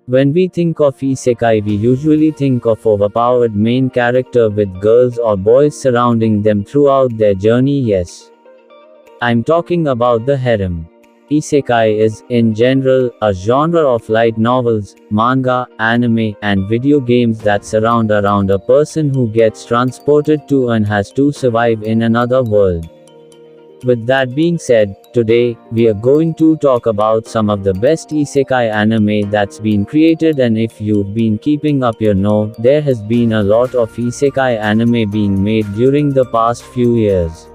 When we think of isekai, we usually think of overpowered main character with girls or boys surrounding them throughout their journey. Yes, I'm talking about the harem. Isekai is, in general, a genre of light novels, manga, anime, and video games that surround around a person who gets transported to and has to survive in another world. With that being said, today, we are going to talk about some of the best isekai anime that's been created, and if you've been keeping up, you know, there has been a lot of isekai anime being made during the past few years.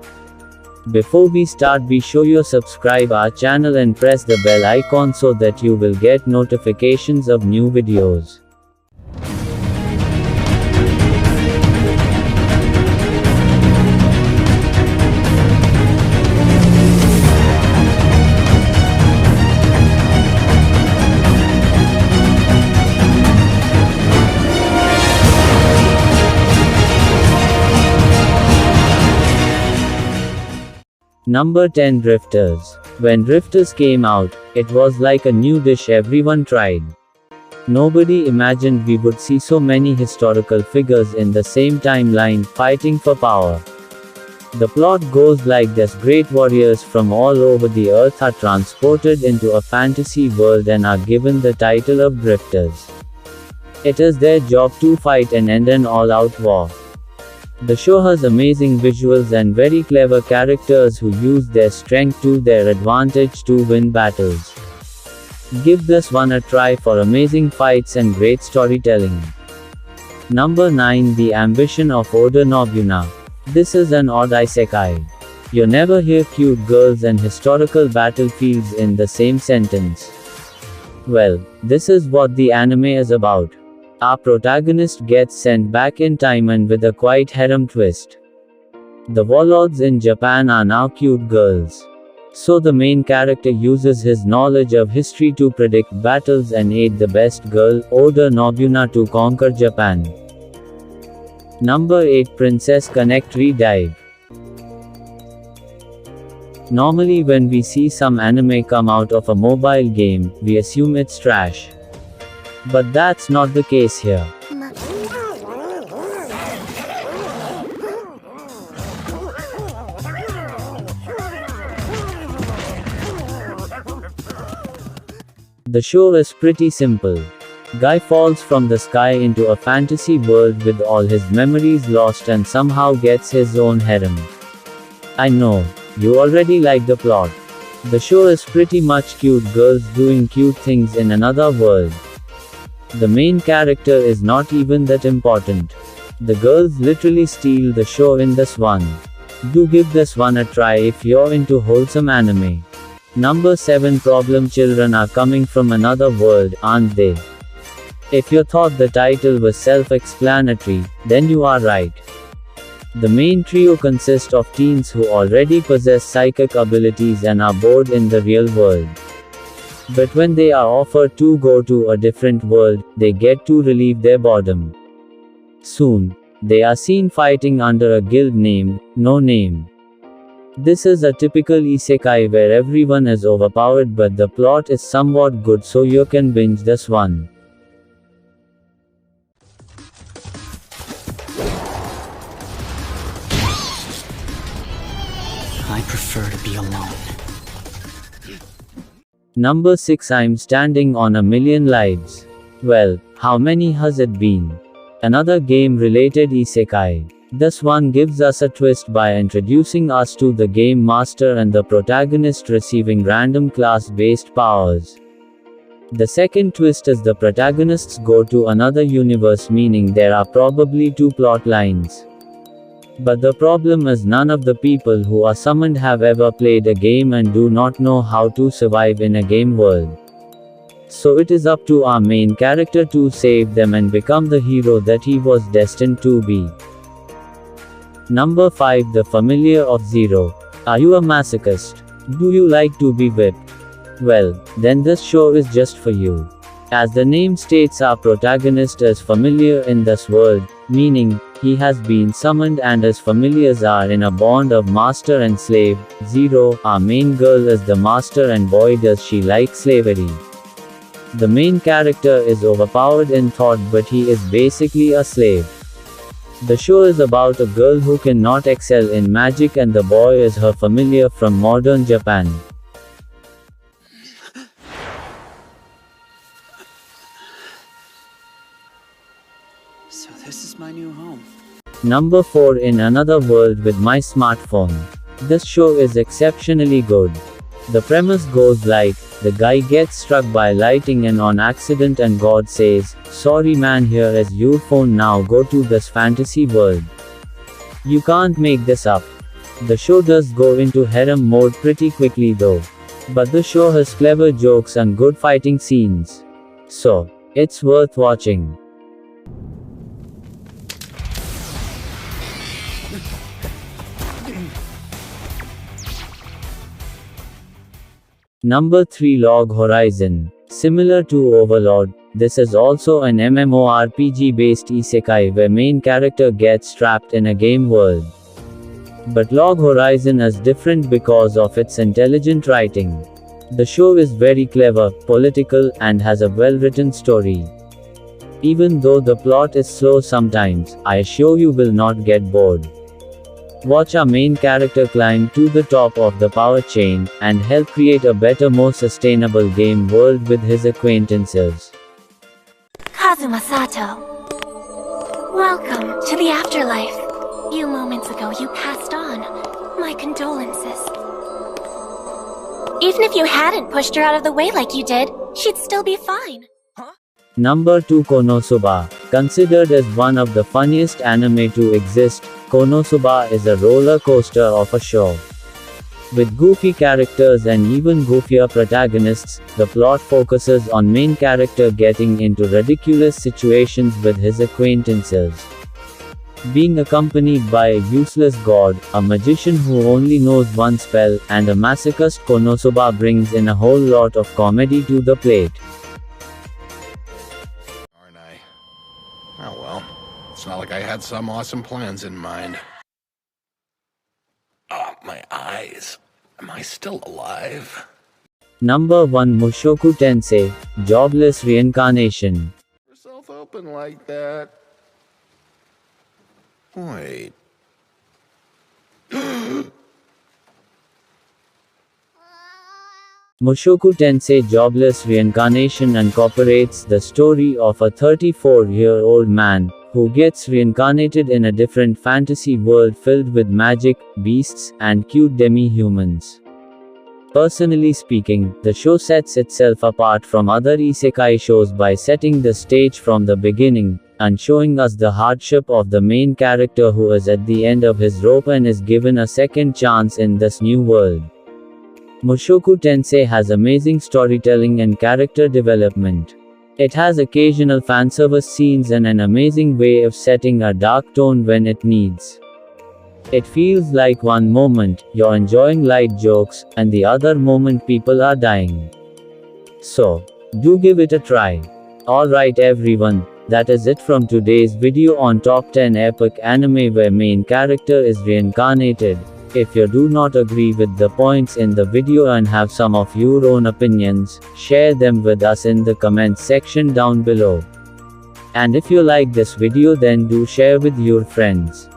Before we start, be sure you subscribe our channel and press the bell icon so that you will get notifications of new videos. Number 10, Drifters. When Drifters came out, it was like a new dish everyone tried. Nobody imagined we would see so many historical figures in the same timeline, fighting for power. The plot goes like this: great warriors from all over the earth are transported into a fantasy world and are given the title of Drifters. It is their job to fight and end an all-out war. The show has amazing visuals and very clever characters who use their strength to their advantage to win battles. Give this one a try for amazing fights and great storytelling. Number 9, The Ambition of Oda Nobunaga. This is an odd isekai. You never hear cute girls and historical battlefields in the same sentence. Well, this is what the anime is about. Our protagonist gets sent back in time, and with a quite harem twist. The warlords in Japan are now cute girls. So the main character uses his knowledge of history to predict battles and aid the best girl, Oda Nobunaga, to conquer Japan. Number 8, Princess Connect Redive. Normally when we see some anime come out of a mobile game, we assume it's trash. But that's not the case here. The show is pretty simple. Guy falls from the sky into a fantasy world with all his memories lost and somehow gets his own harem. I know, you already like the plot. The show is pretty much cute girls doing cute things in another world. The main character is not even that important. The girls literally steal the show in this one. Do give this one a try if you're into wholesome anime. Number 7, Problem Children Are Coming from Another World, Aren't They? If you thought the title was self-explanatory, then you are right. The main trio consists of teens who already possess psychic abilities and are bored in the real world. But when they are offered to go to a different world, they get to relieve their boredom. Soon, they are seen fighting under a guild named No Name. This is a typical isekai where everyone is overpowered, but the plot is somewhat good, so you can binge this one. I prefer to be alone. Number 6, I'm Standing on a Million Lives. Well, how many has it been? Another game-related isekai. This one gives us a twist by introducing us to the game master and the protagonist receiving random class-based powers. The second twist is the protagonists go to another universe, meaning there are probably 2 plot lines. But the problem is none of the people who are summoned have ever played a game and do not know how to survive in a game world. So it is up to our main character to save them and become the hero that he was destined to be. Number 5, The Familiar of Zero. Are you a masochist? Do you like to be whipped? Well, then this show is just for you. As the name states, our protagonist is familiar in this world, meaning, he has been summoned and his familiars are in a bond of master and slave. Zero, our main girl is the master, and boy does she like slavery. The main character is overpowered in thought, but he is basically a slave. The show is about a girl who cannot excel in magic, and the boy is her familiar from modern Japan. So this is my new home. Number 4. In Another World with My Smartphone. This show is exceptionally good. The premise goes like, the guy gets struck by lightning and on accident, and God says, "Sorry man, here is your phone, now go to this fantasy world." You can't make this up. The show does go into harem mode pretty quickly though. But the show has clever jokes and good fighting scenes. So, it's worth watching. Number 3. Log Horizon. Similar to Overlord, this is also an MMORPG based isekai where main character gets trapped in a game world. But Log Horizon is different because of its intelligent writing. The show is very clever, political, and has a well-written story. Even though the plot is slow sometimes, I assure you will not get bored. Watch our main character climb to the top of the power chain, and help create a better, more sustainable game world with his acquaintances. Kazuma Sato. Welcome to the afterlife. A few moments ago you passed on. My condolences. Even if you hadn't pushed her out of the way like you did, she'd still be fine. Number 2. Konosuba. Considered as one of the funniest anime to exist, Konosuba is a roller coaster of a show. With goofy characters and even goofier protagonists, the plot focuses on main character getting into ridiculous situations with his acquaintances. Being accompanied by a useless god, a magician who only knows one spell, and a masochist, Konosuba brings in a whole lot of comedy to the plate. Oh well, it's not like I had some awesome plans in mind. Oh, my eyes. Am I still alive? Number 1. Mushoku Tensei. Jobless Reincarnation. Yourself open like that. Wait. Mushoku Tensei Jobless Reincarnation incorporates the story of a 34-year-old man, who gets reincarnated in a different fantasy world filled with magic, beasts, and cute demi-humans. Personally speaking, the show sets itself apart from other isekai shows by setting the stage from the beginning, and showing us the hardship of the main character who is at the end of his rope and is given a second chance in this new world. Mushoku Tensei has amazing storytelling and character development. It has occasional fanservice scenes and an amazing way of setting a dark tone when it needs. It feels like one moment, you're enjoying light jokes, and the other moment people are dying. So, do give it a try. Alright everyone, that is it from today's video on top 10 epic anime where main character is reincarnated. If you do not agree with the points in the video and have some of your own opinions, share them with us in the comments section down below. And if you like this video, then do share with your friends.